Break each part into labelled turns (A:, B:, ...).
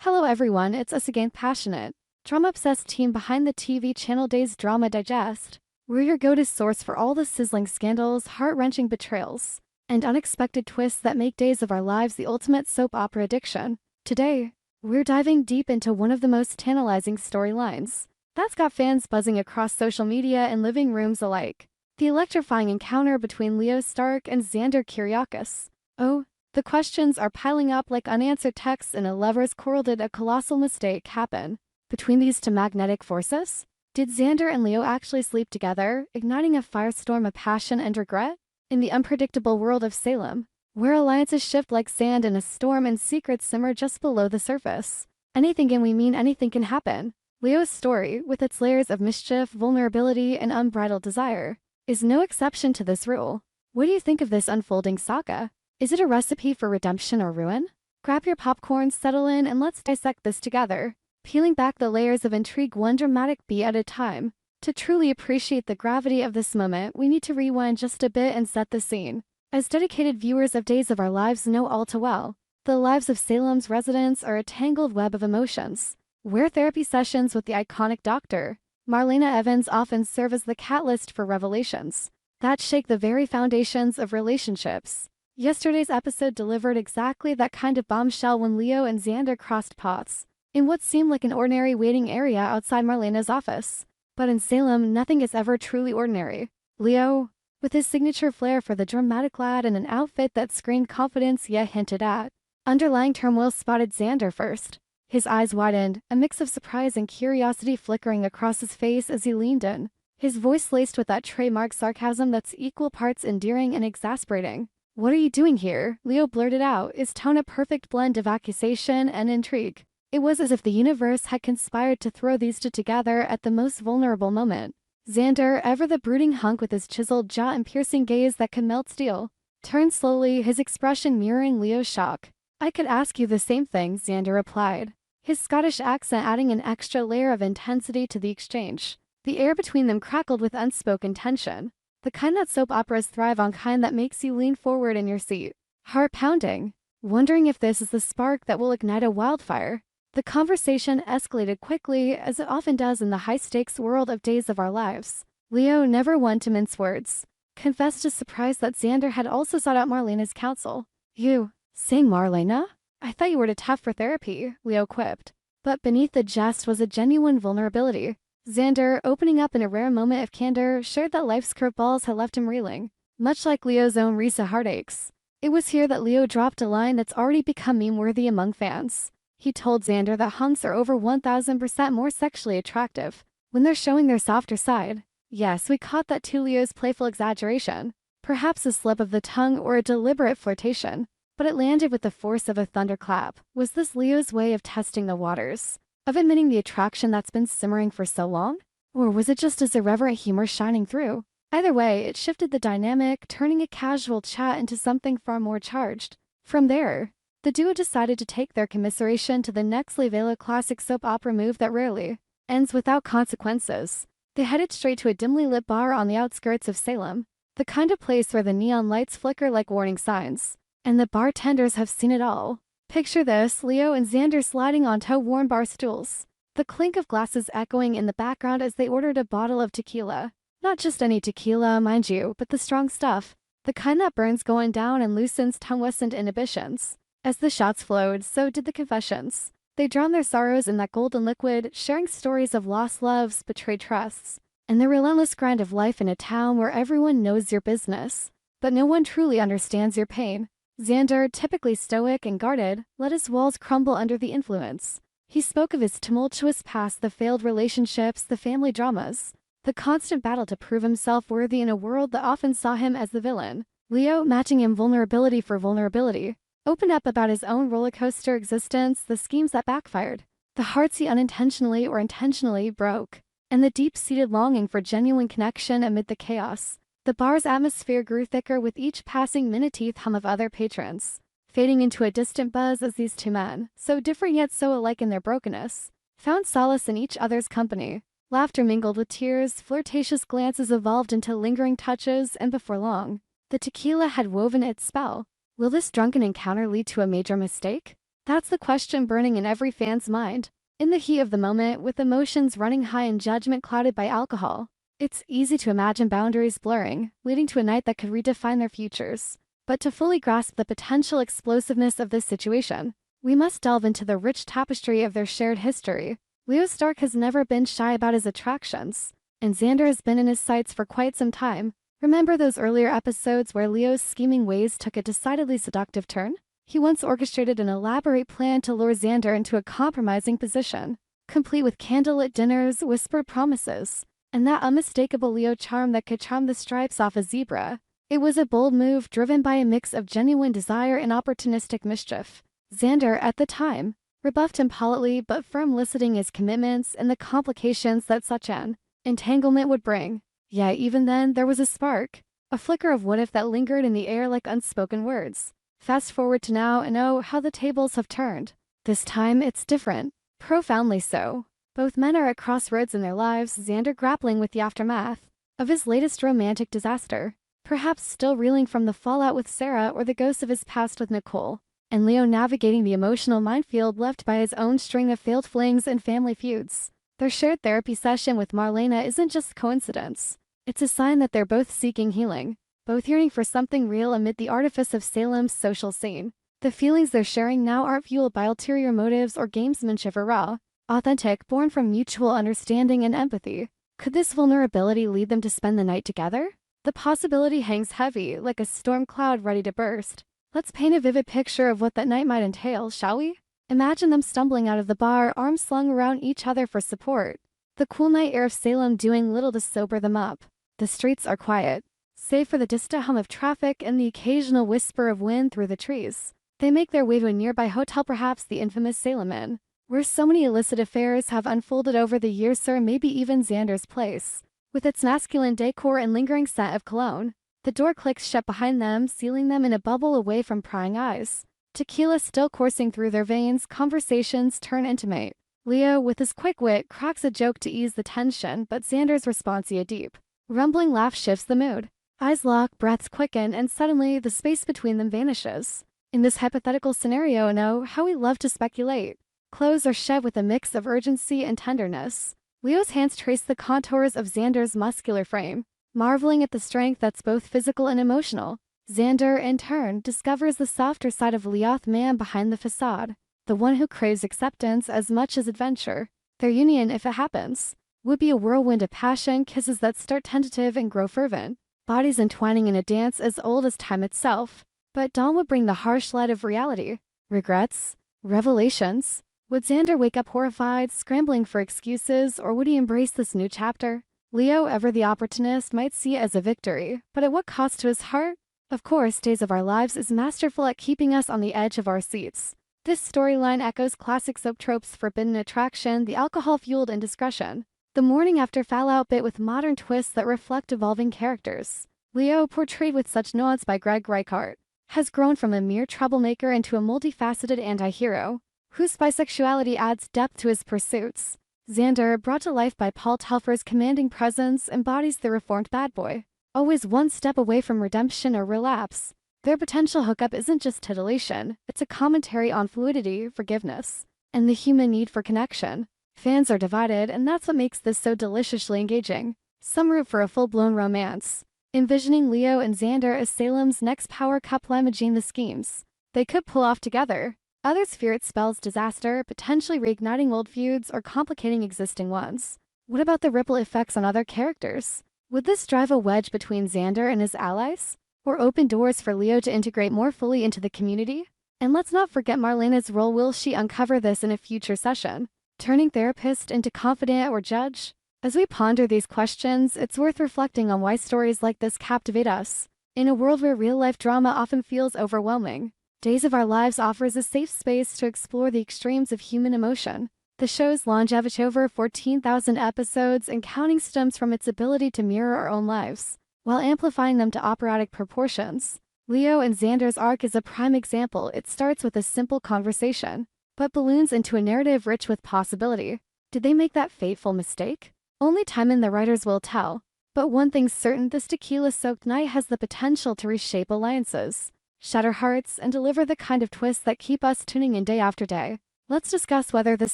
A: Hello everyone, it's us again, passionate, drama-obsessed team behind the TV channel Days Drama Digest. We're your go-to source for all the sizzling scandals, heart-wrenching betrayals, and unexpected twists that make Days of Our Lives the ultimate soap opera addiction. Today, we're diving deep into one of the most tantalizing storylines that's got fans buzzing across social media and living rooms alike. The electrifying encounter between Leo Stark and Xander Kyriakis. Oh, the questions are piling up like unanswered texts in a lover's quarrel. Did a colossal mistake happen between these two magnetic forces? Did Xander and Leo actually sleep together, igniting a firestorm of passion and regret? In the unpredictable world of Salem, where alliances shift like sand in a storm and secrets simmer just below the surface, anything can happen. Leo's story, with its layers of mischief, vulnerability, and unbridled desire, is no exception to this rule. What do you think of this unfolding saga? Is it a recipe for redemption or ruin? Grab your popcorn, settle in, and let's dissect this together, peeling back the layers of intrigue one dramatic beat at a time. To truly appreciate the gravity of this moment, we need to rewind just a bit and set the scene. As dedicated viewers of Days of Our Lives know all too well, the lives of Salem's residents are a tangled web of emotions, where therapy sessions with the iconic Dr. Marlena Evans often serve as the catalyst for revelations that shake the very foundations of relationships. Yesterday's episode delivered exactly that kind of bombshell when Leo and Xander crossed paths in what seemed like an ordinary waiting area outside Marlena's office. But in Salem, nothing is ever truly ordinary. Leo, with his signature flair for the dramatic lad and an outfit that screamed confidence yet hinted at underlying turmoil, spotted Xander first. His eyes widened, a mix of surprise and curiosity flickering across his face as he leaned in, his voice laced with that trademark sarcasm that's equal parts endearing and exasperating. "What are you doing here?" Leo blurted out, his tone a perfect blend of accusation and intrigue. It was as if the universe had conspired to throw these two together at the most vulnerable moment. Xander, ever the brooding hunk with his chiseled jaw and piercing gaze that could melt steel, turned slowly, his expression mirroring Leo's shock. "I could ask you the same thing," Xander replied, his Scottish accent adding an extra layer of intensity to the exchange. The air between them crackled with unspoken tension. The kind that soap operas thrive on, kind that makes you lean forward in your seat, heart pounding, wondering if this is the spark that will ignite a wildfire. The conversation escalated quickly, as it often does in the high-stakes world of Days of Our Lives. Leo, never one to mince words, confessed his surprise that Xander had also sought out Marlena's counsel. "You, saying Marlena? I thought you were too tough for therapy," Leo quipped. But beneath the jest was a genuine vulnerability. Xander, opening up in a rare moment of candor, shared that life's curveballs had left him reeling, much like Leo's own recent heartaches. It was here that Leo dropped a line that's already become meme-worthy among fans. He told Xander that hunks are over 1000% more sexually attractive when they're showing their softer side. Yes, we caught that too, Leo's playful exaggeration, perhaps a slip of the tongue or a deliberate flirtation, but it landed with the force of a thunderclap. Was this Leo's way of testing the waters, of admitting the attraction that's been simmering for so long? Or was it just his irreverent humor shining through? Either way, it shifted the dynamic, turning a casual chat into something far more charged. From there, the duo decided to take their commiseration to the next level, a classic soap opera move that rarely ends without consequences. They headed straight to a dimly lit bar on the outskirts of Salem, the kind of place where the neon lights flicker like warning signs, and the bartenders have seen it all. Picture this, Leo and Xander sliding onto warm bar stools, the clink of glasses echoing in the background as they ordered a bottle of tequila. Not just any tequila, mind you, but the strong stuff, the kind that burns going down and loosens tongue-western inhibitions. As the shots flowed, so did the confessions. They drowned their sorrows in that golden liquid, sharing stories of lost loves, betrayed trusts, and the relentless grind of life in a town where everyone knows your business, but no one truly understands your pain. Xander, typically stoic and guarded, let his walls crumble under the influence. He spoke of his tumultuous past, the failed relationships, the family dramas, the constant battle to prove himself worthy in a world that often saw him as the villain. Leo, matching him vulnerability for vulnerability, opened up about his own rollercoaster existence, the schemes that backfired, the hearts he unintentionally or intentionally broke, and the deep-seated longing for genuine connection amid the chaos. The bar's atmosphere grew thicker with each passing minute hum of other patrons, fading into a distant buzz as these two men, so different yet so alike in their brokenness, found solace in each other's company. Laughter mingled with tears, flirtatious glances evolved into lingering touches, and before long, the tequila had woven its spell. Will this drunken encounter lead to a major mistake? That's the question burning in every fan's mind. In the heat of the moment, with emotions running high and judgment clouded by alcohol, it's easy to imagine boundaries blurring, leading to a night that could redefine their futures. But to fully grasp the potential explosiveness of this situation, we must delve into the rich tapestry of their shared history. Leo Stark has never been shy about his attractions, and Xander has been in his sights for quite some time. Remember those earlier episodes where Leo's scheming ways took a decidedly seductive turn? He once orchestrated an elaborate plan to lure Xander into a compromising position, complete with candlelit dinners, whispered promises, and that unmistakable Leo charm that could charm the stripes off a zebra. It was a bold move driven by a mix of genuine desire and opportunistic mischief. Xander, at the time, rebuffed him politely but firm, listing his commitments and the complications that such an entanglement would bring. Yet even then, there was a spark, a flicker of what if that lingered in the air like unspoken words. Fast forward to now, and oh, how the tables have turned. This time, it's different. Profoundly so. Both men are at crossroads in their lives, Xander grappling with the aftermath of his latest romantic disaster, perhaps still reeling from the fallout with Sarah or the ghosts of his past with Nicole, and Leo navigating the emotional minefield left by his own string of failed flings and family feuds. Their shared therapy session with Marlena isn't just coincidence. It's a sign that they're both seeking healing, both yearning for something real amid the artifice of Salem's social scene. The feelings they're sharing now aren't fueled by ulterior motives or gamesmanship, or raw, authentic, born from mutual understanding and empathy. Could this vulnerability lead them to spend the night together? The possibility hangs heavy, like a storm cloud ready to burst. Let's paint a vivid picture of what that night might entail, shall we? Imagine them stumbling out of the bar, arms slung around each other for support. The cool night air of Salem doing little to sober them up. The streets are quiet, save for the distant hum of traffic and the occasional whisper of wind through the trees. They make their way to a nearby hotel, perhaps the infamous Salem Inn, where so many illicit affairs have unfolded over the years, or maybe even Xander's place, with its masculine decor and lingering scent of cologne. The door clicks shut behind them, sealing them in a bubble away from prying eyes. Tequila still coursing through their veins, conversations turn intimate. Leo, with his quick wit, cracks a joke to ease the tension, but Xander's response, a deep, rumbling laugh, shifts the mood. Eyes lock, breaths quicken, and suddenly the space between them vanishes. In this hypothetical scenario, no, how we love to speculate. Clothes are shed with a mix of urgency and tenderness. Leo's hands trace the contours of Xander's muscular frame, marveling at the strength that's both physical and emotional. Xander, in turn, discovers the softer side of Leoth man behind the facade, the one who craves acceptance as much as adventure. Their union, if it happens, would be a whirlwind of passion, kisses that start tentative and grow fervent, bodies entwining in a dance as old as time itself. But dawn would bring the harsh light of reality. Regrets? Revelations? Would Xander wake up horrified, scrambling for excuses, or would he embrace this new chapter? Leo, ever the opportunist, might see it as a victory, but at what cost to his heart? Of course, Days of Our Lives is masterful at keeping us on the edge of our seats. This storyline echoes classic soap tropes: forbidden attraction, the alcohol-fueled indiscretion, the morning after fallout bit with modern twists that reflect evolving characters. Leo, portrayed with such nuance by Greg Reichardt, has grown from a mere troublemaker into a multifaceted anti-hero, whose bisexuality adds depth to his pursuits. Xander, brought to life by Paul Telfer's commanding presence, embodies the reformed bad boy, always one step away from redemption or relapse. Their potential hookup isn't just titillation, it's a commentary on fluidity, forgiveness, and the human need for connection. Fans are divided, and that's what makes this so deliciously engaging. Some root for a full-blown romance, envisioning Leo and Xander as Salem's next power couple, imagining the schemes they could pull off together. Others fear it spells disaster, potentially reigniting old feuds or complicating existing ones. What about the ripple effects on other characters? Would this drive a wedge between Xander and his allies, or open doors for Leo to integrate more fully into the community? And let's not forget Marlena's role. Will she uncover this in a future session, turning therapist into confidant or judge? As we ponder these questions, it's worth reflecting on why stories like this captivate us. In a world where real-life drama often feels overwhelming, Days of Our Lives offers a safe space to explore the extremes of human emotion. The show's longevity, over 14,000 episodes and counting, stems from its ability to mirror our own lives, while amplifying them to operatic proportions. Leo and Xander's arc is a prime example. It starts with a simple conversation, but balloons into a narrative rich with possibility. Did they make that fateful mistake? Only time and the writers will tell. But one thing's certain, this tequila-soaked night has the potential to reshape alliances, shatter hearts, and deliver the kind of twists that keep us tuning in day after day. Let's discuss whether this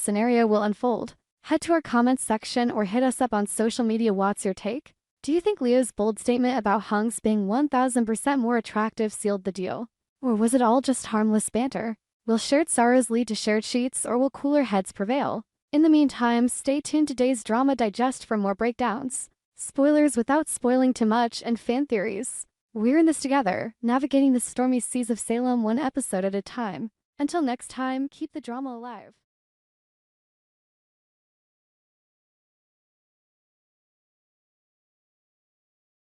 A: scenario will unfold. Head to our comments section or hit us up on social media. What's your take? Do you think Leo's bold statement about hunks being 1000% more attractive sealed the deal? Or was it all just harmless banter? Will shared sorrows lead to shared sheets, or will cooler heads prevail? In the meantime, stay tuned to Today's Drama Digest for more breakdowns, spoilers without spoiling too much, and fan theories. We're in this together, navigating the stormy seas of Salem one episode at a time. Until next time, keep the drama alive.